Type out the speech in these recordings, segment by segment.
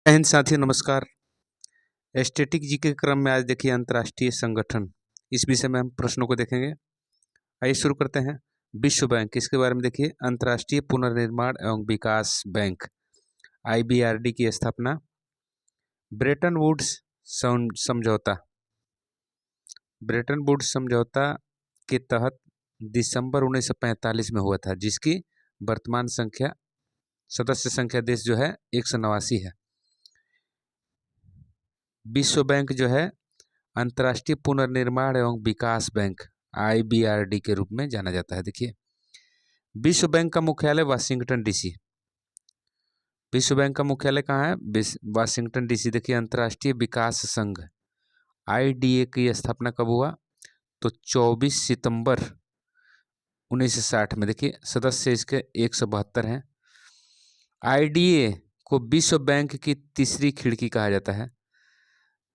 हिंद साथियों, नमस्कार। एस्थेटिक जी के क्रम में आज देखिए अंतर्राष्ट्रीय संगठन, इस विषय में हम प्रश्नों को देखेंगे। आइए शुरू करते हैं। विश्व बैंक, इसके बारे में देखिए। अंतर्राष्ट्रीय पुनर्निर्माण एवं विकास बैंक IBRD की स्थापना। ब्रेटन वुड्स समझौता, ब्रेटन वुड्स समझौता के तहत दिसंबर 1945 में हुआ था, जिसकी वर्तमान सदस्य संख्या देश जो है 189 है। विश्व बैंक जो है अंतर्राष्ट्रीय पुनर्निर्माण एवं विकास बैंक IBRD के रूप में जाना जाता है। देखिए, विश्व बैंक का मुख्यालय वाशिंगटन DC। विश्व बैंक का मुख्यालय कहाँ है? Washington DC। देखिए, अंतर्राष्ट्रीय विकास संघ IDA की स्थापना कब हुआ? तो 24 सितंबर 1960 में। देखिए, सदस्य इसके 172 हैं। IDA को विश्व बैंक की तीसरी खिड़की कहा जाता है।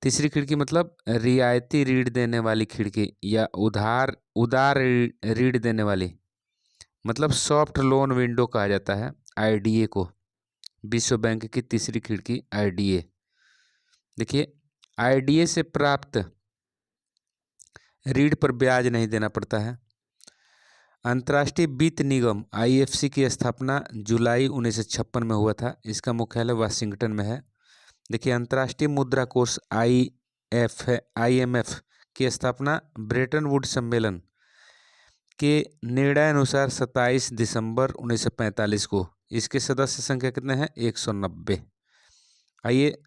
तीसरी खिड़की मतलब रियायती ऋण देने वाली खिड़की, या उदार ऋण देने वाली, मतलब सॉफ्ट लोन विंडो कहा जाता है IDA को। विश्व बैंक की तीसरी खिड़की IDA। देखिए, IDA से प्राप्त ऋण पर ब्याज नहीं देना पड़ता है। अंतर्राष्ट्रीय वित्त निगम IFC की स्थापना जुलाई 1956 में हुआ था। इसका मुख्यालय वाशिंगटन में है। देखिए, अंतर्राष्ट्रीय मुद्रा कोष IMF की स्थापना ब्रेटन वुड सम्मेलन के निर्णय अनुसार 27 दिसंबर 1945 को। इसके सदस्य संख्या कितने हैं? 190। आइए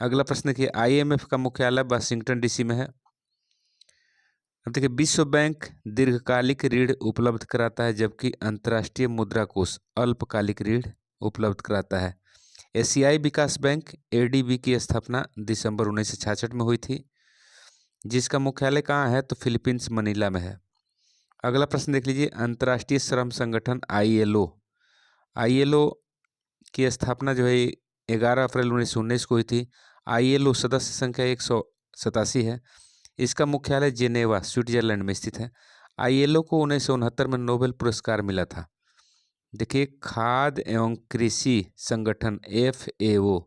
अगला प्रश्न देखिए। IMF का मुख्यालय वाशिंगटन DC में है। अब देखिए, विश्व बैंक दीर्घकालिक ऋण उपलब्ध कराता है, जबकि अंतर्राष्ट्रीय मुद्रा कोष अल्पकालिक ऋण उपलब्ध कराता है। एशियाई विकास बैंक ADB की स्थापना दिसंबर 1966 में हुई थी, जिसका मुख्यालय कहाँ है? तो फिलीपींस मनीला में है। अगला प्रश्न देख लीजिए। अंतर्राष्ट्रीय श्रम संगठन ILO की स्थापना जो है 11 अप्रैल 1919 को हुई थी। ILO सदस्य संख्या 187 है। इसका मुख्यालय जेनेवा स्विट्जरलैंड में स्थित है। ILO को 1969 में नोबेल पुरस्कार मिला था। देखिए, खाद्य एवं कृषि संगठन FAO,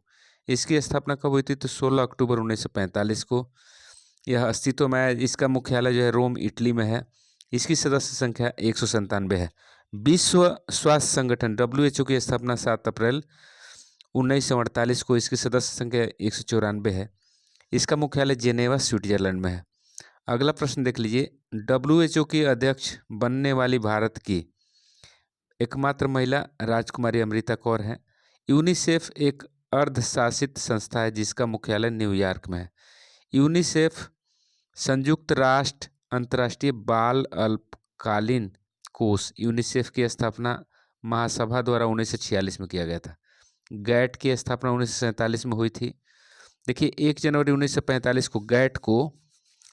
इसकी स्थापना कब हुई थी? तो 16 अक्टूबर 1945 को यह अस्तित्व में है। इसका मुख्यालय जो है रोम, इटली में है। इसकी सदस्य संख्या 197 है। विश्व स्वास्थ्य संगठन WHO की स्थापना 7 अप्रैल 1948 को। इसकी सदस्य संख्या 194 है। इसका मुख्यालय जेनेवा स्विट्जरलैंड में है। अगला प्रश्न देख लीजिए। WHO की अध्यक्ष बनने वाली भारत की एकमात्र महिला राजकुमारी अमृता कौर है। यूनिसेफ एक अर्धशासित संस्था है, जिसका मुख्यालय न्यूयॉर्क में है। यूनिसेफ संयुक्त राष्ट्र अंतर्राष्ट्रीय बाल अल्पकालीन कोष यूनिसेफ की स्थापना महासभा द्वारा 1946 में किया गया था। गैट की स्थापना 1947 में हुई थी। देखिए, 1 जनवरी 1945 को गैट को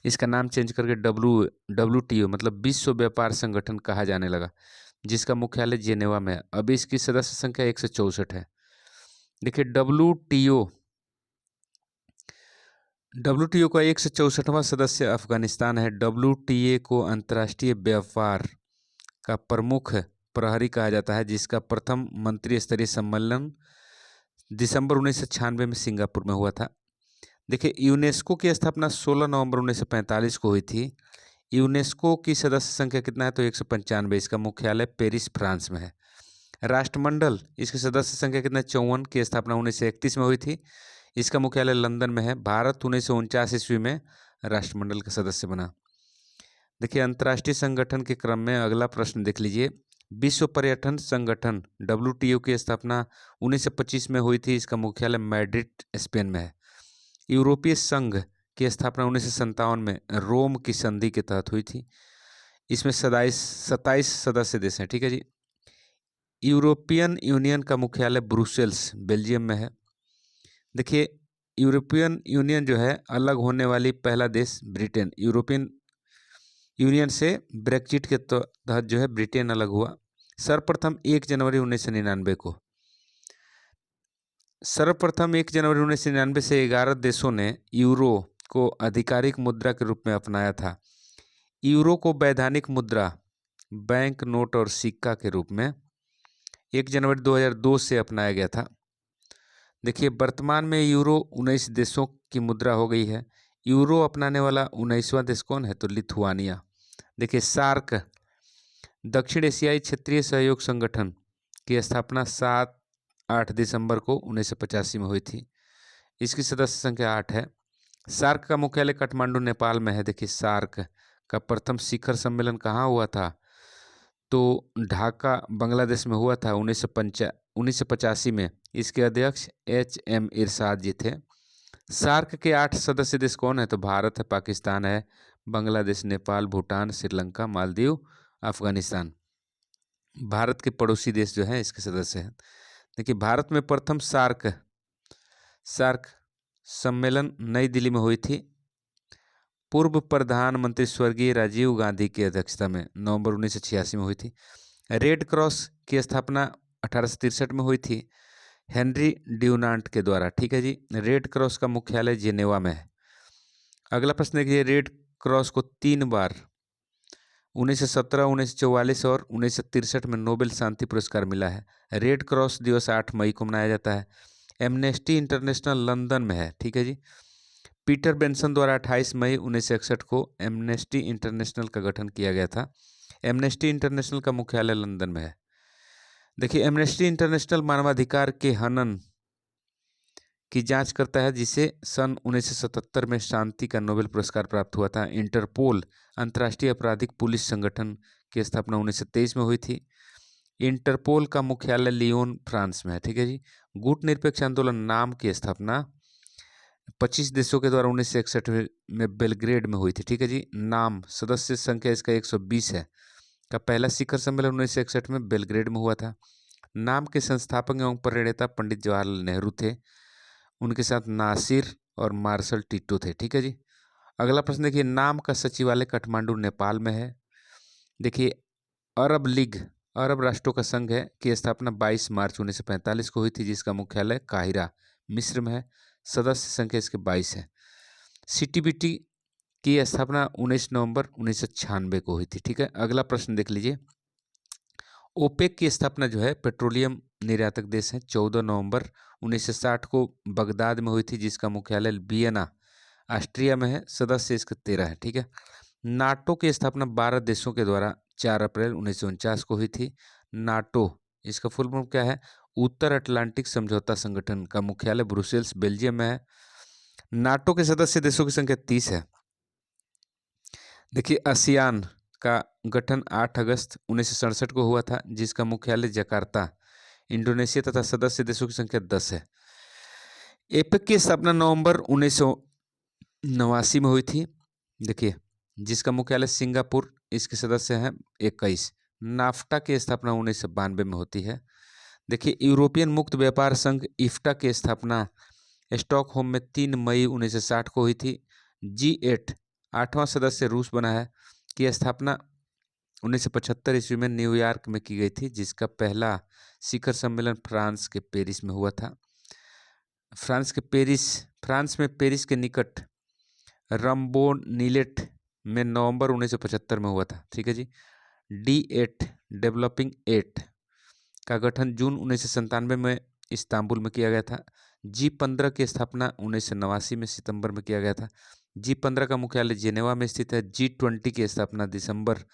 इसका नाम चेंज करके WTO मतलब विश्व व्यापार संगठन कहा जाने लगा, जिसका मुख्यालय जेनेवा में है। अभी इसकी सदस्य संख्या 164 है। देखिए, WTO का 164वां सदस्य अफगानिस्तान है। WTA को अंतर्राष्ट्रीय व्यापार का प्रमुख प्रहरी कहा जाता है, जिसका प्रथम मंत्री स्तरीय सम्मेलन दिसंबर 1996 में सिंगापुर में हुआ था। देखिए, यूनेस्को की स्थापना 16 नवंबर 1945 को हुई थी। यूनेस्को की सदस्य संख्या कितना है? तो 195। इसका मुख्यालय पेरिस, फ्रांस में है। राष्ट्रमंडल, इसकी सदस्य संख्या कितना है? 54 की स्थापना 1931 में हुई थी। इसका मुख्यालय लंदन में है। भारत 1949 ईस्वी में राष्ट्रमंडल का सदस्य बना। देखिए, अंतर्राष्ट्रीय संगठन के क्रम में अगला प्रश्न देख लीजिए। विश्व पर्यटन संगठन WTO की स्थापना 1925 में हुई थी। इसका मुख्यालय मैड्रिड, स्पेन में है। यूरोपीय संघ की स्थापना 1957 में रोम की संधि के तहत हुई थी। इसमें 27 सदस्य देश हैं। ठीक है जी। यूरोपियन यूनियन का मुख्यालय ब्रुसेल्स, बेल्जियम में है। देखिए, यूरोपियन यूनियन जो है अलग होने वाली पहला देश ब्रिटेन। यूरोपियन यूनियन से ब्रेक्जिट के तहत जो है ब्रिटेन अलग हुआ। सर्वप्रथम 1 जनवरी 1999 को। सर्वप्रथम 1 जनवरी 1999 से 11 देशों ने यूरो को आधिकारिक मुद्रा के रूप में अपनाया था। यूरो को वैधानिक मुद्रा, बैंक नोट और सिक्का के रूप में 1 जनवरी 2002 से अपनाया गया था। देखिए वर्तमान में यूरो 19 देशों की मुद्रा हो गई है। यूरो अपनाने वाला 19वां देश कौन है? तो लिथुआनिया। देखिए सार्क दक्षिण एशियाई क्षेत्रीय सहयोग संगठन की स्थापना 7-8 दिसंबर को 1985 में हुई थी। इसकी सदस्य संख्या 8 है। सार्क का मुख्यालय काठमांडू नेपाल में है। देखिए सार्क का प्रथम शिखर सम्मेलन कहाँ हुआ था? तो ढाका बांग्लादेश में हुआ था 1985 में। इसके अध्यक्ष HM इरशाद जी थे। सार्क के 8 सदस्य देश कौन है? तो भारत है, पाकिस्तान है, बांग्लादेश, नेपाल, भूटान, श्रीलंका, मालदीव, अफगानिस्तान। भारत के पड़ोसी देश जो हैं इसके सदस्य हैं। देखिए भारत में प्रथम सार्क सम्मेलन नई दिल्ली में हुई थी। पूर्व प्रधानमंत्री स्वर्गीय राजीव गांधी की अध्यक्षता में नवंबर 1986 में हुई थी। रेड क्रॉस की स्थापना 1863 में हुई थी हेनरी ड्यूनांट के द्वारा। ठीक है जी। रेड क्रॉस का मुख्यालय जेनेवा में है। अगला प्रश्न देखिए, रेड क्रॉस को 3 बार 1917, 1944 और 1963 में नोबेल शांति पुरस्कार मिला है। रेड क्रॉस दिवस 8 मई को मनाया जाता है। एमनेस्टी इंटरनेशनल लंदन में है। ठीक है जी। पीटर बेंसन द्वारा 28 मई 1961 को एमनेस्टी इंटरनेशनल का गठन किया गया था। एमनेस्टी इंटरनेशनल का मुख्यालय लंदन में है। देखिए एमनेस्टी इंटरनेशनल मानवाधिकार के हनन की जांच करता है, जिसे सन 1977 में शांति का नोबेल पुरस्कार प्राप्त हुआ था। इंटरपोल अंतर्राष्ट्रीय आपराधिक पुलिस संगठन की स्थापना 1923 में हुई थी। इंटरपोल का मुख्यालय लियोन फ्रांस में है। ठीक है जी। गुट निरपेक्ष आंदोलन नाम की स्थापना 25 देशों के द्वारा 1961 में बेलग्रेड में हुई थी। ठीक है जी। नाम सदस्य संख्या इसका 120 है। का पहला शिखर सम्मेलन 1961 में बेलग्रेड में हुआ था। नाम के संस्थापक एवं प्रणेता पंडित जवाहरलाल नेहरू थे। उनके साथ नासिर और मार्शल टिट्टो थे। ठीक है जी। अगला प्रश्न देखिए, नाम का सचिवालय काठमांडू नेपाल में है। देखिए अरब लीग अरब राष्ट्रों का संघ है की स्थापना 22 मार्च 1945 को हुई थी, जिसका मुख्यालय काहिरा मिस्र में है। सदस्य संख्या इसके 22 है। CTBT की स्थापना 19 नवंबर 1996 को हुई थी। ठीक है। अगला प्रश्न देख लीजिए, ओपेक की स्थापना जो है पेट्रोलियम निर्यातक देश है 14 नवंबर 1960 को बगदाद में हुई थी, जिसका मुख्यालय वियना ऑस्ट्रिया में है। सदस्य इसके 13 है। ठीक है। नाटो की स्थापना 12 देशों के द्वारा 4 अप्रैल 1949 को हुई थी। नाटो इसका फुल फॉर्म क्या है? उत्तर अटलांटिक समझौता संगठन का मुख्यालय ब्रुसेल्स बेल्जियम में है। नाटो के सदस्य देशों की संख्या 30 है। देखिए आसियान का गठन 8 अगस्त 1967 को हुआ था, जिसका मुख्यालय जकार्ता इंडोनेशिया तथा सदस्य देशों की संख्या 10 है। एपेक की स्थापना नवंबर 1989 में हुई थी। देखिए जिसका मुख्यालय सिंगापुर, इसके सदस्य हैं 21। नाफ्टा की स्थापना 1992 में होती है। देखिए यूरोपियन मुक्त व्यापार संघ इफ्टा की स्थापना स्टॉकहोम में 3 मई 1960 को हुई थी। G8 8वां सदस्य रूस बना है की स्थापना 1975 ईस्वी में न्यूयॉर्क में की गई थी, जिसका पहला शिखर सम्मेलन फ्रांस के पेरिस में हुआ था। फ्रांस में पेरिस के निकट रम्बोनीलेट में नवंबर 1975 में हुआ था। ठीक है जी। D8 डेवलपिंग 8 का गठन जून 1997 में इस्तांबुल में किया गया था। G15 की स्थापना 1989 में सितंबर में किया गया था। G15 का मुख्यालय जेनेवा में स्थित है। G20 की स्थापना दिसंबर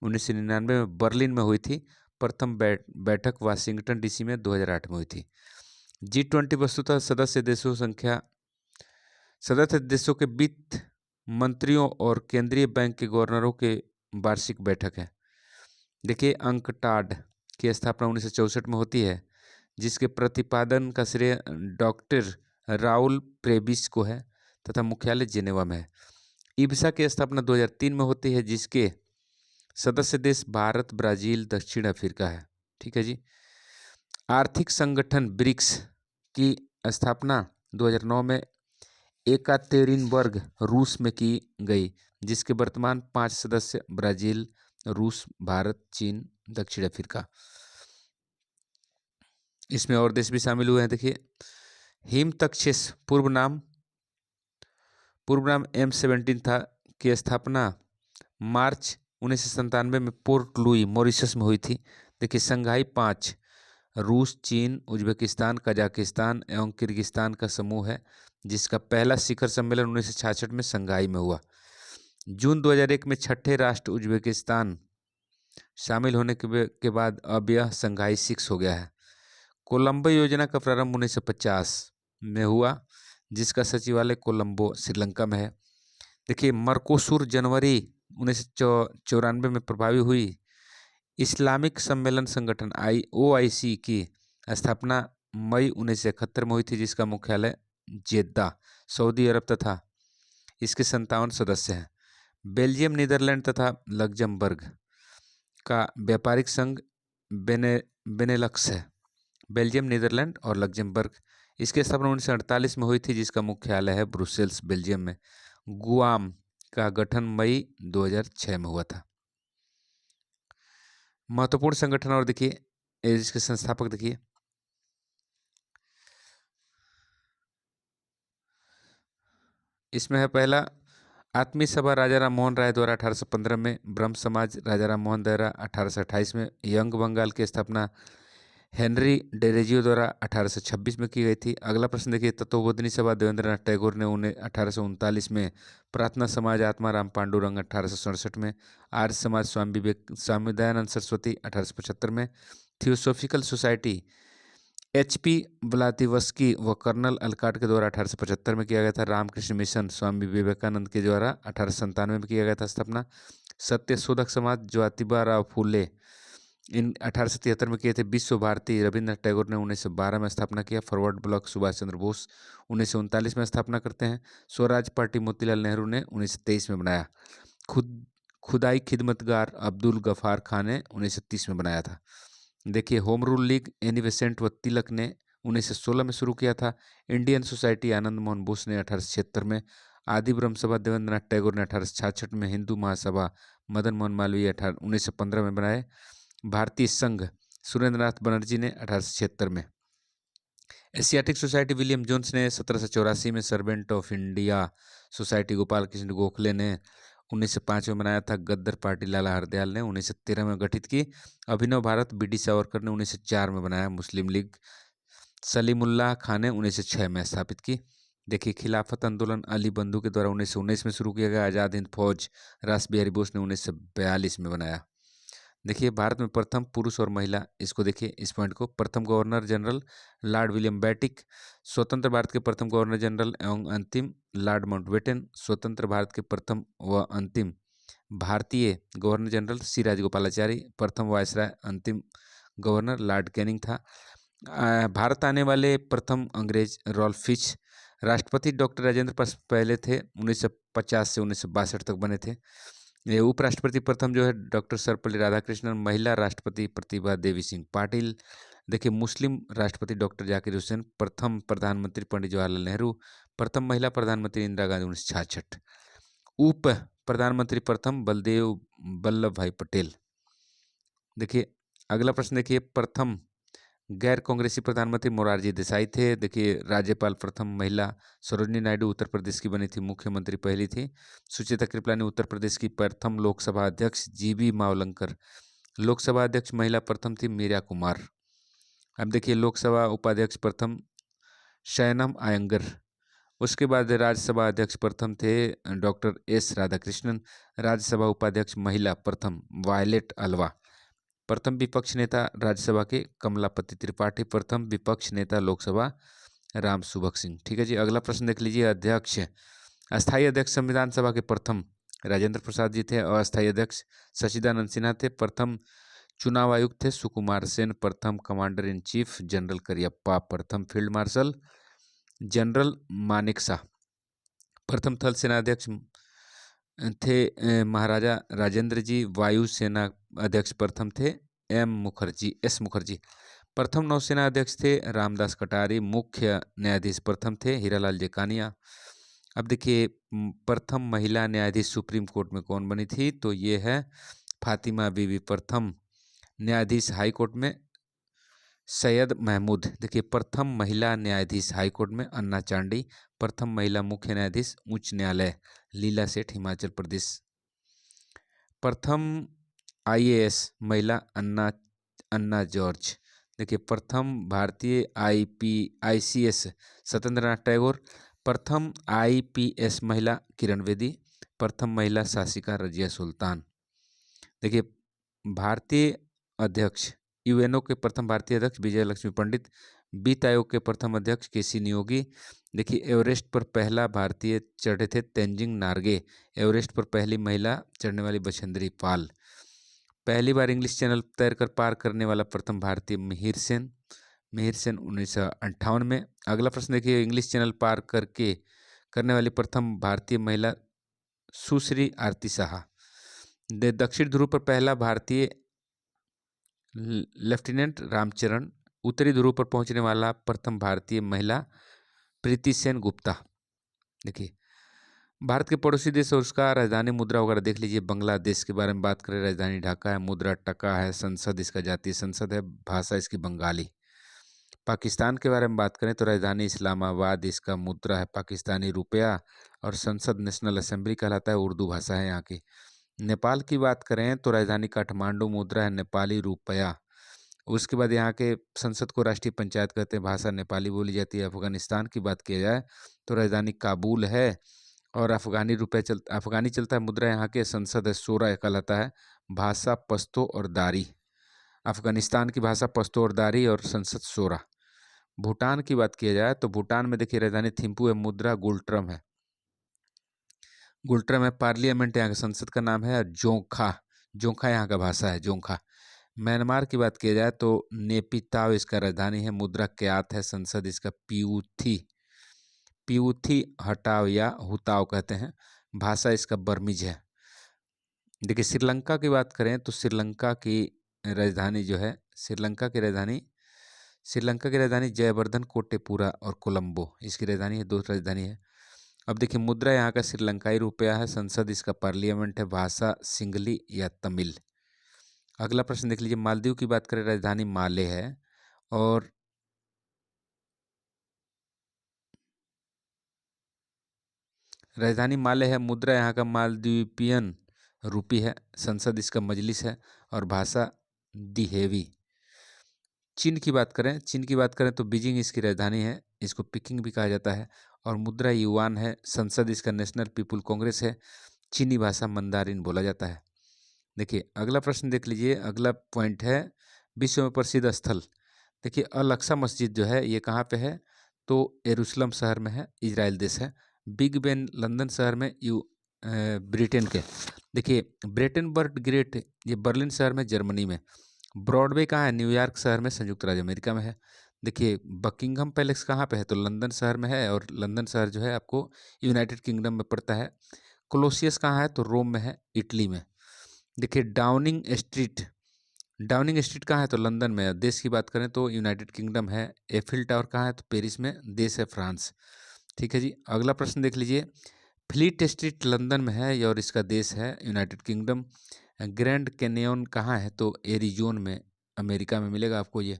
1999 में बर्लिन में हुई थी। प्रथम बैठक वाशिंगटन DC में 2008 में हुई थी। G20 वस्तुतः सदस्य देशों के वित्त मंत्रियों और केंद्रीय बैंक के गवर्नरों के वार्षिक बैठक है। देखिए अंकटाड की स्थापना 1964 में होती है, जिसके प्रतिपादन का श्रेय डॉक्टर राउल प्रेबिस को है तथा मुख्यालय जेनेवा में है। इब्सा की स्थापना 2003 में होती है, जिसके सदस्य देश भारत, ब्राजील, दक्षिण अफ्रीका है। ठीक है जी। आर्थिक संगठन ब्रिक्स की स्थापना 2009 में एकातेरिनबर्ग रूस में की गई, जिसके वर्तमान 5 सदस्य ब्राजील, रूस, भारत, चीन, दक्षिण अफ्रीका। इसमें और देश भी शामिल हुए हैं। देखिए हिमतक्षेस पूर्व नाम M17 था की स्थापना मार्च 1997 में पोर्ट लुई मॉरिशस में हुई थी। देखिए संघाई 5 रूस, चीन, उज्बेकिस्तान, कजाकिस्तान एवं किर्गिस्तान का समूह है, जिसका पहला शिखर सम्मेलन 1966 में शंघाई में हुआ। जून 2001 में छठे राष्ट्र उज्बेकिस्तान शामिल होने के बाद अब यह शंघाई 6 हो गया है। कोलंबो योजना का प्रारंभ 1950 में हुआ, जिसका सचिवालय कोलंबो श्रीलंका में है। देखिए, मर्कोसुर जनवरी 1994 में प्रभावी हुई। इस्लामिक सम्मेलन संगठन OIC की स्थापना मई 1971 में हुई थी, जिसका मुख्यालय जेद्दा, सऊदी अरब तथा इसके 57 सदस्य हैं। बेल्जियम, नीदरलैंड तथा लग्जमबर्ग का व्यापारिक संघ बेनेलक्स है। बेल्जियम, नीदरलैंड और लग्जमबर्ग, इसकी स्थापना 1948 में हुई थी, जिसका मुख्यालय है ब्रुसेल्स, बेल्जियम में। गुआम का गठन मई 2006 में हुआ था। महत्वपूर्ण संगठन और देखिए इसके संस्थापक देखिए, इसमें है पहला आत्मीय सभा राजा राम मोहन राय द्वारा 1815 में, ब्रह्म समाज राजा राम मोहन द्वारा 1828 में, यंग बंगाल की स्थापना हेनरी डेरेजियो द्वारा 1826 में की गई थी। अगला प्रश्न देखिए, तत्वबोधिनी सभा देवेंद्रनाथ टैगोर ने उन्हें 1839 में, प्रार्थना समाज आत्माराम पांडुरंग 1867 में, आर्य समाज स्वामी दयानंद सरस्वती 1875 में, थियोसॉफिकल सोसाइटी HP ब्लातिवस्की व कर्नल अलकाट के द्वारा 1875 में किया गया था। रामकृष्ण मिशन स्वामी विवेकानंद के द्वारा 1897 में किया गया था स्थापना। सत्य शोधक समाज ज्योतिबा राव फूले इन 1873 में किए थे। विश्व भारती रविन्द्रनाथ टैगोर ने 1912 में स्थापना किया। फॉरवर्ड ब्लॉक सुभाष चंद्र बोस 1939 में स्थापना करते हैं। स्वराज पार्टी मोतीलाल नेहरू ने 1923 में बनाया। खुदाई खिदमतगार अब्दुल गफार खान ने 1930 में बनाया था। देखिए, home rule league Annie Besant व तिलक ने 1916 में शुरू किया था। इंडियन सोसाइटी आनंद मोहन बोस ने 1876 में, आदि ब्रह्म सभा देवेंद्रनाथ टैगोर ने 1866 में, हिंदू महासभा मदन मोहन मालवीय 1915 में बनाए। भारतीय संघ सुरेंद्रनाथ बनर्जी ने 1876 में। एशियाटिक सोसाइटी विलियम जोन्स ने 1784 में, servant of India society Gopal Krishna Gokhale ने 1905 में बनाया था। गद्दर पार्टी लाला हरदयाल ने 1913 में गठित की। अभिनव भारत BD सावरकर ने 1904 में बनाया। मुस्लिम लीग सलीमुल्लाह खान ने 1906 में स्थापित की। देखिए, खिलाफत आंदोलन अली बंधु के द्वारा 1919 में शुरू किया गया। आज़ाद हिंद फौज रास बिहारी बोस ने 1942 में बनाया। देखिए, भारत में प्रथम पुरुष और महिला, इसको देखिए इस पॉइंट को, प्रथम गवर्नर जनरल लॉर्ड विलियम बैटिक, स्वतंत्र भारत के प्रथम गवर्नर जनरल एवं अंतिम लॉर्ड माउंटबेटन, स्वतंत्र भारत के प्रथम व अंतिम भारतीय गवर्नर जनरल C राजगोपालाचारी, प्रथम वायसराय अंतिम गवर्नर लॉर्ड कैनिंग था। भारत आने वाले प्रथम अंग्रेज रॉल्फ फिच। राष्ट्रपति डॉक्टर राजेंद्र प्रसाद पहले थे, 1950 से 1962 तक बने थे। ये उपराष्ट्रपति प्रथम जो है डॉक्टर सर्वपल्ली राधाकृष्णन। महिला राष्ट्रपति प्रतिभा देवी सिंह पाटिल। देखिए, मुस्लिम राष्ट्रपति डॉक्टर जाकिर हुसैन। प्रथम प्रधानमंत्री पंडित जवाहरलाल नेहरू। प्रथम महिला प्रधानमंत्री इंदिरा गांधी 1966। उप प्रधानमंत्री प्रथम बलदेव वल्लभ भाई पटेल। देखिए, अगला प्रश्न देखिए, प्रथम गैर कांग्रेसी प्रधानमंत्री मोरारजी देसाई थे। देखिए, राज्यपाल प्रथम महिला सरोजिनी नायडू उत्तर प्रदेश की बनी थी, मुख्यमंत्री पहली थी। सुचेता कृपलानी उत्तर प्रदेश की प्रथम लोकसभा अध्यक्ष। GB मावलंकर लोकसभा अध्यक्ष महिला प्रथम थी, मीरा कुमार। अब देखिए, लोकसभा उपाध्यक्ष प्रथम शयनम आयंगर। उसके बाद राज्यसभा अध्यक्ष प्रथम थे डॉक्टर S राधाकृष्णन। राज्यसभा उपाध्यक्ष महिला प्रथम वायलेट अल्वा। प्रथम विपक्ष नेता राज्यसभा के कमलापति त्रिपाठी। प्रथम विपक्ष नेता लोकसभा राम सुभग सिंह। ठीक है जी, अगला प्रश्न देख लीजिए। अध्यक्ष, अस्थायी अध्यक्ष संविधान सभा के प्रथम राजेंद्र प्रसाद जी थे। अस्थायी अध्यक्ष सच्चिदानंद सिन्हा थे। प्रथम चुनाव आयुक्त थे सुकुमार सेन। प्रथम commander in chief general Cariappa. प्रथम फील्ड मार्शल जनरल मानेकशॉ। प्रथम थल सेनाध्यक्ष थे महाराजा राजेंद्र जी। वायु सेना अध्यक्ष प्रथम थे S मुखर्जी। प्रथम नौसेना अध्यक्ष थे रामदास कटारी। मुख्य न्यायाधीश प्रथम थे हीरालाल जेकानिया। अब देखिए, प्रथम महिला न्यायाधीश सुप्रीम कोर्ट में कौन बनी थी, तो ये है फातिमा बीवी। प्रथम न्यायाधीश हाई कोर्ट में सैयद महमूद। देखिए, प्रथम महिला न्यायाधीश हाई कोर्ट में अन्ना चांडी। प्रथम महिला मुख्य न्यायाधीश उच्च न्यायालय लीला सेठ हिमाचल प्रदेश। प्रथम IAS महिला अन्ना जॉर्ज। देखिए प्रथम भारतीय ICS सत्येंद्रनाथ टैगोर, प्रथम IPS महिला किरण बेदी, प्रथम महिला शासिका रजिया सुल्तान। देखिए भारतीय अध्यक्ष यूएनओ के प्रथम भारतीय अध्यक्ष विजय लक्ष्मी पंडित, वित्त आयोग के प्रथम अध्यक्ष केसी नियोगी। देखिए एवरेस्ट पर पहला भारतीय चढ़े थे तेंजिंग नार्गे, एवरेस्ट पर पहली महिला चढ़ने वाली बछेंद्री पाल। पहली बार इंग्लिश चैनल तैरकर पार करने वाला प्रथम भारतीय मिहिर सेन, मिहिर सेन 1958 में। अगला प्रश्न देखिए इंग्लिश चैनल पार करने वाली प्रथम भारतीय महिला सुश्री आरती साहा। दक्षिण ध्रुव पर पहला भारतीय लेफ्टिनेंट रामचरण, उत्तरी ध्रुव पर पहुंचने वाला प्रथम भारतीय महिला प्रीति सेन गुप्ता। देखिए भारत के पड़ोसी देश और उसका राजधानी मुद्रा वगैरह देख लीजिए। बांग्लादेश के बारे में बात करें, राजधानी ढाका है, मुद्रा टका है, संसद इसका जातीय संसद है, भाषा इसकी बंगाली। पाकिस्तान के बारे में बात करें तो राजधानी इस्लामाबाद, इसका मुद्रा है पाकिस्तानी रुपया, और संसद नेशनल असेंबली कहलाता है, उर्दू भाषा है यहाँ की। नेपाल की बात करें तो राजधानी काठमांडू, मुद्रा है नेपाली रुपया। उसके बाद यहाँ के संसद को राष्ट्रीय पंचायत कहते हैं, भाषा नेपाली बोली जाती है। अफगानिस्तान की बात किया जाए तो राजधानी काबुल है और अफगानी चलता है, मुद्रा यहाँ के, संसद है सोरा कहलाता है, भाषा पश्तो और दारी। अफगानिस्तान की भाषा पश्तो और दारी और संसद सोरा। भूटान की बात किया जाए तो भूटान में देखिए राजधानी थिम्पू है, मुद्रा गुलट्रम है, गुलट्रम है। पार्लियामेंट यहाँ का संसद का नाम है जोंखा, जोंखा यहाँ का भाषा है, जोंखा। म्यांमार की बात किया जाए तो नेपिताव इसका राजधानी है, मुद्रा क्यात है, संसद इसका पियूथी, पियूथी हटाव या हुताव कहते हैं, भाषा इसका बर्मीज है। देखिए श्रीलंका की बात करें तो श्रीलंका की राजधानी जो है, श्रीलंका की राजधानी जयवर्धन, कोटेपुरा और कोलंबो इसकी राजधानी है, दो राजधानी है। अब देखिए मुद्रा यहाँ का श्रीलंकाई रुपया है, संसद इसका पार्लियामेंट है, भाषा सिंगली या तमिल। अगला प्रश्न देख लीजिए, मालदीव की बात करें राजधानी माले है और राजधानी माले है, मुद्रा यहाँ का मालदीवियन रूपी है, संसद इसका मजलिस है और भाषा दिहेवी। चीन की बात करें तो बीजिंग इसकी राजधानी है, इसको पिकिंग भी कहा जाता है और मुद्रा युआन है, संसद इसका नेशनल पीपुल कांग्रेस है, चीनी भाषा मंदारिन बोला जाता है। देखिए अगला प्रश्न देख लीजिए, अगला पॉइंट है विश्व में प्रसिद्ध स्थल। देखिए अल अक्सा मस्जिद जो है ये कहाँ पे है तो यरूशलेम शहर में है, इजराइल देश है। बिग बेन लंदन शहर में, ब्रिटेन के। देखिए ब्रेटनबर्ग ग्रेट ये बर्लिन शहर में, जर्मनी में। ब्रॉडवे कहाँ है, न्यूयॉर्क शहर में, संयुक्त राज्य अमेरिका में है। देखिए बकिंगहम पैलेस कहाँ पे है तो लंदन शहर में है और लंदन शहर जो है आपको यूनाइटेड किंगडम में पड़ता है। कोलोसियस कहाँ है तो रोम में है, इटली में। देखिए डाउनिंग स्ट्रीट कहाँ है तो लंदन में है। देश की बात करें तो यूनाइटेड किंगडम है। एफिल टावर कहाँ है तो पेरिस में, देश है फ्रांस। ठीक है जी, अगला प्रश्न देख लीजिए, फ्लीट स्ट्रीट लंदन में है और इसका देश है यूनाइटेड किंगडम। ग्रैंड कैनियन कहाँ है तो एरिजोन में, अमेरिका में मिलेगा आपको ये।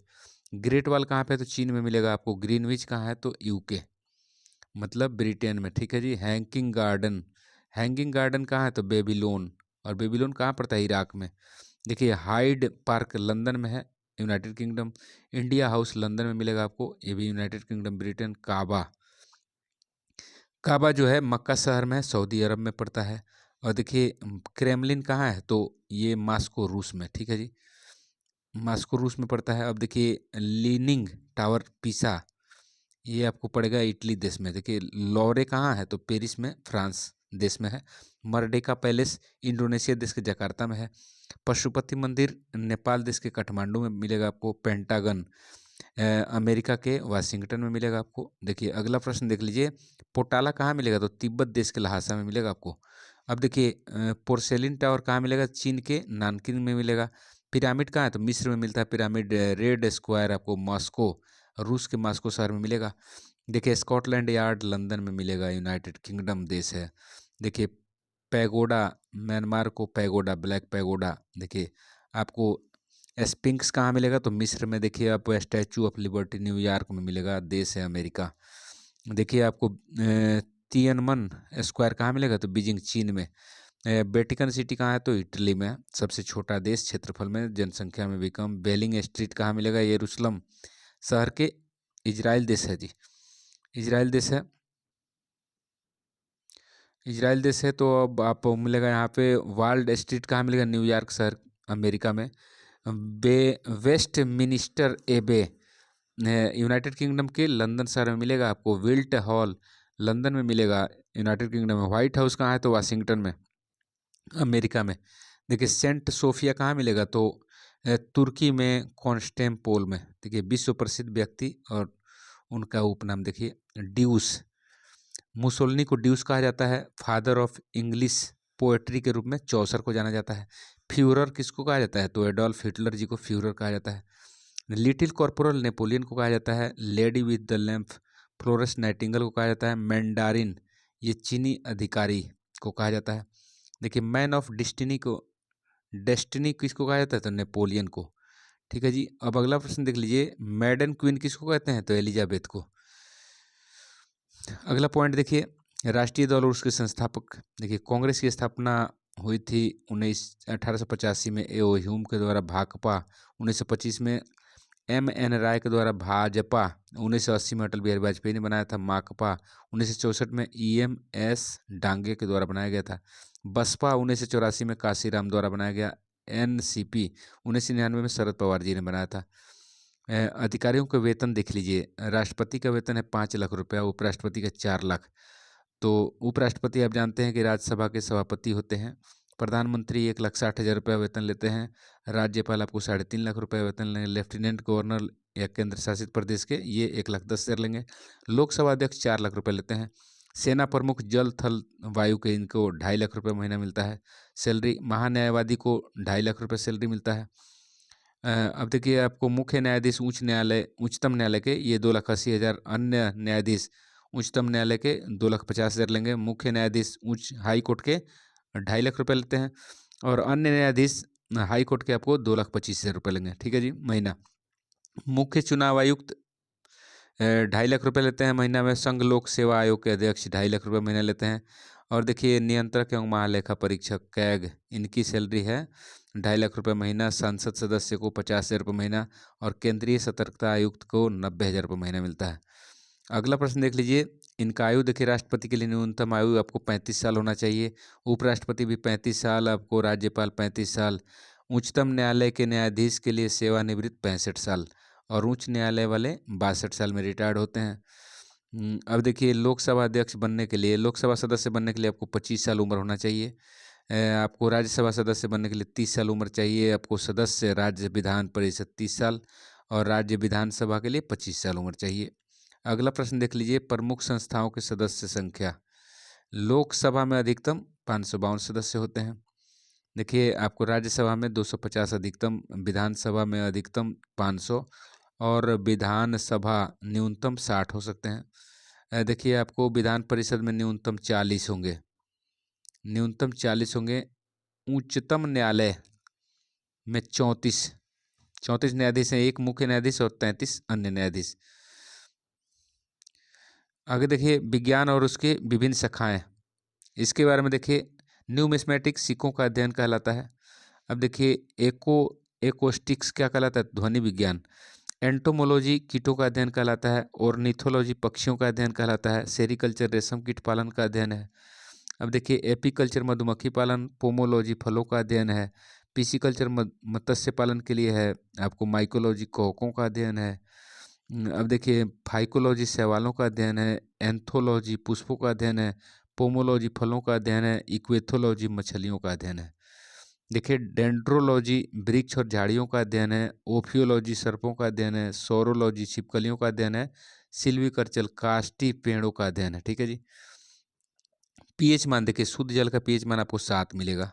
ग्रेट वॉल कहाँ पे है तो चीन में मिलेगा आपको। ग्रीनविच कहाँ है तो यूके मतलब ब्रिटेन में। ठीक है जी, हैंगिंग गार्डन कहाँ है तो बेबीलोन, और बेबीलोन कहाँ पड़ता है इराक में। देखिए हाइड पार्क लंदन में है, United kingdom. India house London में मिलेगा आपको, ये भी यूनाइटेड किंगडम ब्रिटेन। काबा जो है मक्का शहर में है, सऊदी अरब में पड़ता है। और देखिए क्रेमलिन कहाँ है तो ये मास्को रूस में। ठीक है जी, मास्को रूस में पड़ता है। अब देखिए लीनिंग टावर पीसा ये आपको पड़ेगा इटली देश में। देखिए लॉरे कहाँ है तो पेरिस में, फ्रांस देश में है। मर्डेका पैलेस इंडोनेशिया देश के जकार्ता में है। पशुपति मंदिर नेपाल देश के काठमांडू में मिलेगा आपको। पेंटागन अमेरिका के वाशिंगटन में मिलेगा आपको। देखिए अगला प्रश्न देख लीजिए, पोटाला कहाँ मिलेगा तो तिब्बत देश के लहासा में मिलेगा आपको। अब देखिए पोर्सेलिन टावर कहाँ मिलेगा, चीन के नानकिंग में मिलेगा। पिरामिड कहाँ है तो मिस्र में मिलता है पिरामिड। रेड स्क्वायर आपको मॉस्को, रूस के मॉस्को शहर में मिलेगा। देखिए स्कॉटलैंड यार्ड लंदन में मिलेगा, यूनाइटेड किंगडम देश है। देखिए पैगोडा, म्यांमार को पैगोडा, ब्लैक पैगोडा। देखिए आपको स्पिंक्स कहाँ मिलेगा तो मिस्र में। देखिए आप स्टैचू ऑफ लिबर्टी न्यूयॉर्क में मिलेगा, देश है अमेरिका। देखिए आपको तियनमन स्क्वायर कहाँ मिलेगा तो बीजिंग चीन में। वेटिकन सिटी कहाँ है? तो इटली में है। सबसे छोटा देश क्षेत्रफल में, जनसंख्या में भी कम। बेलिंग स्ट्रीट कहाँ मिलेगा? यरूशलेम शहर के इजराइल देश है जी, इजराइल देश है। इजराइल देश है तो अब आपको मिलेगा यहाँ पे वाल्ड स्ट्रीट कहाँ मिलेगा? न्यूयॉर्क शहर अमेरिका में। बे वेस्ट मिनिस्टर एबे यूनाइटेड किंगडम के लंदन शहर में मिलेगा आपको। विल्ट हॉल लंदन में मिलेगा, यूनाइटेड किंगडम में। व्हाइट हाउस कहाँ है? तो वाशिंगटन में, अमेरिका में। देखिए सेंट सोफिया कहाँ मिलेगा? तो तुर्की में, कॉन्स्टेंपोल में। देखिए विश्व प्रसिद्ध व्यक्ति और उनका उपनाम देखिए, ड्यूस। मुसोलिनी को ड्यूस कहा जाता है, फादर ऑफ इंग्लिश पोएट्री के रूप में चौसर को जाना जाता है। फ्यूरर किसको कहा जाता है? तो एडोल्फ हिटलर जी को फ्यूरर कहा जाता है। लिटिल कॉर्पोरल नेपोलियन को कहा जाता है। Lady with the lamp Florence Nightingale को कहा जाता है। मैंडारिन ये चीनी अधिकारी को कहा जाता है। देखिए मैन ऑफ डेस्टिनी किसको कहा जाता है? तो नेपोलियन को। ठीक है जी। अब अगला प्रश्न देख लीजिए, मैडन क्वीन किसको कहते हैं? तो एलिजाबेथ को। अगला पॉइंट देखिए, राष्ट्रीय दल और उसके संस्थापक। देखिए कांग्रेस की स्थापना हुई थी 1885 में ए.ओ. ह्यूम के द्वारा। भाकपा 1925 में, एम.एन. राय के द्वारा। भाजपा 1980 में अटल बिहारी वाजपेयी ने बनाया था। माकपा 1964 में ई.एम.एस. डांगे के द्वारा बनाया गया था। बसपा 1984 में काशीराम द्वारा बनाया गया। एन.सी.पी 1999 में शरद पवार जी ने बनाया था। अधिकारियों का वेतन देख लीजिए, राष्ट्रपति का वेतन है 5 लाख रुपया, उपराष्ट्रपति का 4 लाख। तो उपराष्ट्रपति आप जानते हैं कि राज्यसभा के सभापति होते हैं। प्रधानमंत्री 1,60,000 रुपया वेतन लेते हैं। राज्यपाल आपको 3.5 लाख रुपये वेतन लेंगे। लेफ्टिनेंट गवर्नर या केंद्र शासित प्रदेश के ये 1,10,000 लेंगे। लोकसभा अध्यक्ष 4 लाख रुपये लेते हैं। सेना प्रमुख जल थल वायु के इनको 2.5 लाख रुपये महीना मिलता है सैलरी। महान्यायवादी को 2.5 लाख रुपये सैलरी मिलता है। अब देखिए आपको मुख्य न्यायाधीश उच्च न्यायालय, उच्चतम न्यायालय के ये 2,80,000। अन्य न्यायाधीश उच्चतम न्यायालय के 2,50,000 लेंगे। मुख्य न्यायाधीश उच्च हाई कोर्ट के 2.5 लाख रुपये लेते हैं। और अन्य न्यायाधीश हाई कोर्ट के आपको 2,25,000 रुपये लेंगे। ठीक है जी, महीना। मुख्य चुनाव आयुक्त 2.5 लाख रुपये लेते हैं महीना में। संघ लोक सेवा आयोग के अध्यक्ष 2.5 लाख रुपये महीना लेते हैं। और देखिए नियंत्रक एवं महालेखा परीक्षक कैग, इनकी सैलरी है 2.5 लाख रुपये महीना। संसद सदस्य को 50,000 रुपये महीना। और केंद्रीय सतर्कता आयुक्त को 90,000 रुपये महीना मिलता है। अगला प्रश्न देख लीजिए, इनका आयु देखिए, राष्ट्रपति के लिए न्यूनतम आयु आपको 35 साल होना चाहिए। उपराष्ट्रपति भी 35 साल, आपको राज्यपाल 35 साल। उच्चतम न्यायालय के न्यायाधीश के लिए सेवानिवृत्त 65 साल। और उच्च न्यायालय वाले 62 साल में रिटायर्ड होते हैं। अब देखिए लोकसभा अध्यक्ष बनने के लिए, लोकसभा सदस्य बनने के लिए आपको 25 साल उम्र होना चाहिए। आपको राज्यसभा सदस्य बनने के लिए 30 साल उम्र चाहिए। आपको सदस्य राज्य विधान परिषद 30 साल और राज्य विधानसभा के लिए 25 साल उम्र चाहिए। अगला प्रश्न देख लीजिए, प्रमुख संस्थाओं की सदस्य संख्या। लोकसभा में अधिकतम 552 सदस्य होते हैं। देखिए आपको राज्यसभा में 250 अधिकतम, विधानसभा में अधिकतम 500 और विधानसभा न्यूनतम 60 हो सकते हैं। देखिए आपको विधान परिषद में न्यूनतम 40 होंगे, न्यूनतम 40 होंगे। उच्चतम न्यायालय में 34 न्यायाधीश हैं, एक मुख्य न्यायाधीश और 33 अन्य न्यायाधीश। आगे देखिए विज्ञान और उसके विभिन्न शाखाएं, इसके बारे में देखिए। न्यूमिस्मेटिक्स सिक्कों का अध्ययन कहलाता है। अब देखिए एकोस्टिक्स क्या कहलाता है? ध्वनि विज्ञान। एंटोमोलॉजी कीटों का अध्ययन कहलाता है। ऑर्निथोलॉजी पक्षियों का अध्ययन कहलाता है। सेरिकल्चर रेशम कीट पालन का अध्ययन है। अब देखिए एपीकल्चर मधुमक्खी पालन। पोमोलॉजी फलों का अध्ययन है। पिसिकल्चर मत्स्य पालन के लिए है। आपको माइकोलॉजी कवकों का अध्ययन है। अब देखिए फाइकोलॉजी शैवालों का अध्ययन है। एंथोलॉजी पुष्पों का अध्ययन है। पोमोलॉजी फलों का अध्ययन है। इक्वेथोलॉजी मछलियों का अध्ययन है। देखिए डेंड्रोलॉजी वृक्ष और झाड़ियों का अध्ययन है। ओफियोलॉजी सर्पों का अध्ययन है। सोरोलॉजी छिपकलियों का अध्ययन है। सिल्वीकल्चर काष्ठी पेड़ों का अध्ययन है। ठीक है जी। पीएच मान देखिए, शुद्ध जल का पीएच मान आपको 7 मिलेगा,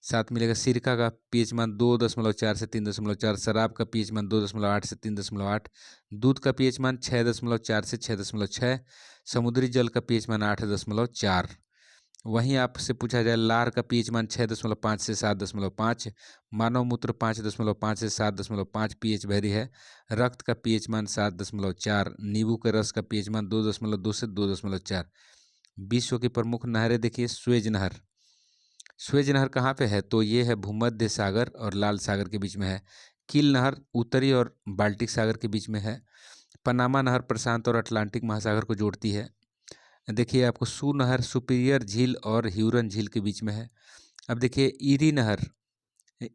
7 मिलेगा। सिरका का पीएच मान 2.4 से 3.4। शराब का पीएच मान 2.8 से 3.8। दूध का पीएच मान 6.4 से 6.6। समुद्री जल का पीएच मान 8.4। वहीं आपसे पूछा जाए लार का पीएच मान 6.5 से 7.5। मानव मूत्र 5.5 से 7.5 पीएच भरी है। रक्त का पीएच मान 7.4। नींबू के रस का पीएच मान 2.2 से 2.4। विश्व की प्रमुख नहरें देखिए, स्वेज नहर स्वेज नहर कहाँ पे है? तो ये है भूमध्य सागर और लाल सागर के बीच में है। कील नहर उत्तरी और बाल्टिक सागर के बीच में है। पनामा नहर प्रशांत और अटलांटिक महासागर को जोड़ती है। देखिए आपको सू नहर सुपीरियर झील और ह्यूरन झील के बीच में है। अब देखिए ईरी नहर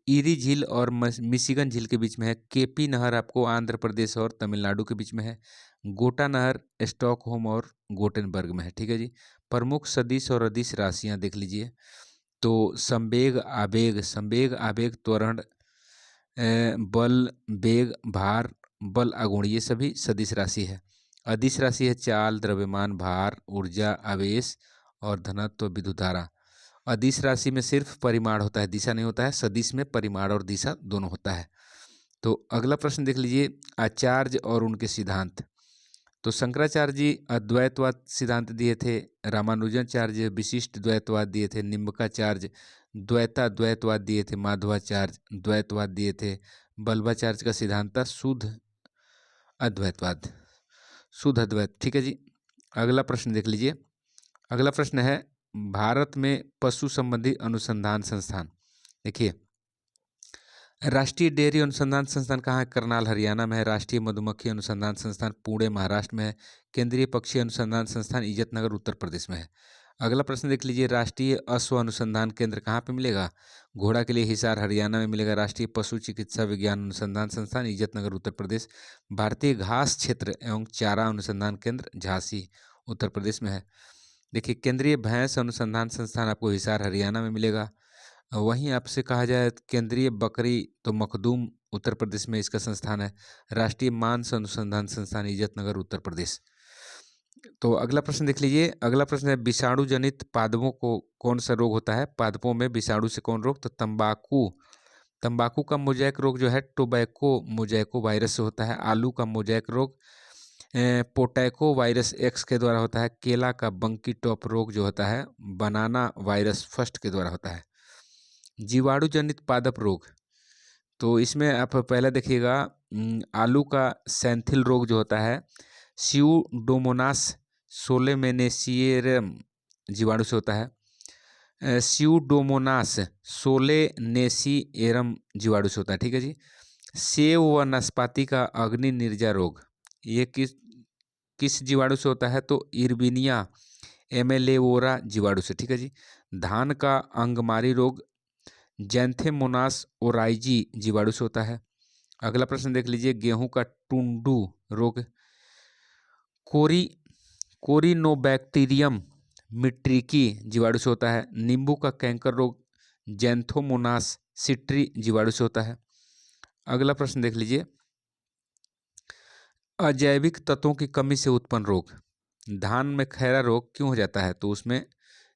ईरी झील और मिशिगन झील के बीच में है। केपी नहर आपको आंध्र प्रदेश और तमिलनाडु के बीच में है। गोटा नहर स्टॉकहोम और गोटेनबर्ग में है। ठीक है जी। प्रमुख सदिश और अदिश राशियां देख लीजिए। तो संवेग आवेग त्वरण बल वेग भार बल आघूर्ण ये सभी सदिश राशि है। अदिश राशि है चाल द्रव्यमान भार ऊर्जा आवेश और घनत्व विद्युत धारा। अदिश राशि में सिर्फ परिमाण होता है, दिशा नहीं होता है। सदिश में परिमाण और दिशा दोनों होता है। तो अगला प्रश्न देख लीजिए, आचार्य और उनके सिद्धांत। तो शंकराचार्य जी अद्वैतवाद सिद्धांत दिए थे। रामानुजाचार्य विशिष्ट द्वैतवाद दिए थे। निम्बकाचार्य द्वैतवाद दिए थे। माधवाचार्य द्वैतवाद दिए थे। बल्लभाचार्य का सिद्धांत था शुद्ध अद्वैतवाद, शुद्ध अद्वैत। ठीक है जी। अगला प्रश्न देख लीजिए। अगला प्रश्न है भारत में पशु संबंधी अनुसंधान संस्थान। देखिए राष्ट्रीय डेयरी अनुसंधान संस्थान कहाँ है? करनाल हरियाणा में है। राष्ट्रीय मधुमक्खी अनुसंधान संस्थान पुणे महाराष्ट्र में है। केंद्रीय पक्षी अनुसंधान संस्थान इज्जतनगर उत्तर प्रदेश में है। अगला प्रश्न देख लीजिए, राष्ट्रीय अश्व अनुसंधान केंद्र कहाँ पे मिलेगा? घोड़ा के लिए हिसार हरियाणा में मिलेगा। राष्ट्रीय पशु चिकित्सा विज्ञान अनुसंधान संस्थान इज्जतनगर उत्तर प्रदेश। भारतीय घास क्षेत्र एवं चारा अनुसंधान केंद्र झांसी उत्तर प्रदेश में है। देखिए केंद्रीय भैंस अनुसंधान संस्थान आपको हिसार हरियाणा में मिलेगा। वहीं आपसे कहा जाए केंद्रीय बकरी तो मखदूम उत्तर प्रदेश में इसका संस्थान है। राष्ट्रीय मांस अनुसंधान संस्थान इज्जतनगर उत्तर प्रदेश। तो अगला प्रश्न देख लीजिए। अगला प्रश्न है विषाणु जनित पादपों को कौन सा रोग होता है? पादपों में विषाणु से कौन रोग? तो तंबाकू का मोजैक रोग जो है टोबैको मोजैको वायरस से होता है। आलू का मोजैक रोग पोटैको वायरस एक्स के द्वारा होता है। केला का बंकी टॉप रोग जो होता है बनाना वायरस फर्स्ट के द्वारा होता है। जीवाणु जनित पादप रोग, तो इसमें आप पहले देखिएगा आलू का सैंथिल रोग जो होता है स्यूडोमोनास सोलेनेसियरम जीवाणु से होता है। स्यूडोमोनास सोलेनेसियरम जीवाणु से होता है। ठीक है जी। सेब व नाशपाती का अग्नि निर्जा रोग ये किस जीवाणु से होता है? तो इर्बिनिया एमेलेवोरा जीवाणु से। ठीक है जी। धान का अंगमारी रोग जैंथेमोनास ओराइजी जीवाणु से होता है। अगला प्रश्न देख लीजिए, गेहूं का टुंडू रोग कोरिनोबैक्टीरियम मिट्रिकी जीवाणु से होता है। नींबू का कैंकर रोग जैंथोमोनास सिट्री जीवाणु से होता है। अगला प्रश्न देख लीजिए, अजैविक तत्वों की कमी से उत्पन्न रोग। धान में खैरा रोग क्यों हो जाता है? तो उसमें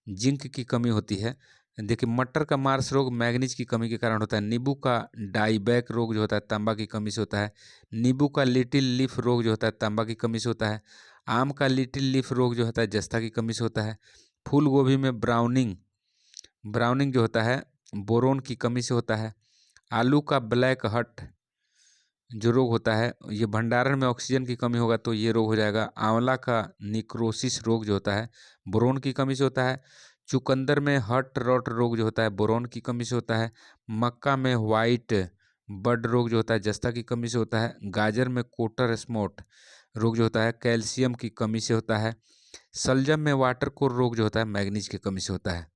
जिंक की कमी होती है। देखिए मटर का मार्स रोग मैग्नीज की कमी के कारण होता है। नींबू का डाइबैक रोग जो होता है तांबा की कमी से होता है। नींबू का लिटिल लीफ रोग जो होता है तांबा की कमी से होता है। आम का लिटिल लीफ रोग जो होता है जस्ता की कमी से होता है। फूल गोभी में ब्राउनिंग जो होता है बोरोन की कमी से होता है। आलू का ब्लैक हट जो रोग होता है ये भंडारण में ऑक्सीजन की कमी होगा तो ये रोग हो जाएगा। आंवला का निक्रोसिस रोग जो होता है बोरोन की कमी से होता है। चुकंदर में हट रॉट रोग जो होता है बोरोन की कमी से होता है। मक्का में व्हाइट बड रोग जो होता है जस्ता की कमी से होता है। गाजर में कोटर स्मोट रोग जो होता है कैल्शियम की कमी से होता है। सलजम में वाटर कोर रोग जो होता है मैग्नीज की कमी से होता है।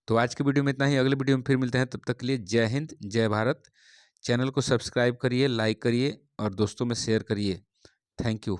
तो आज की वीडियो में इतना ही। अगले वीडियो में फिर मिलते हैं, तब तक के लिए जय हिंद जय भारत। चैनल को सब्सक्राइब करिए, लाइक करिए और दोस्तों में शेयर करिए। Thank you.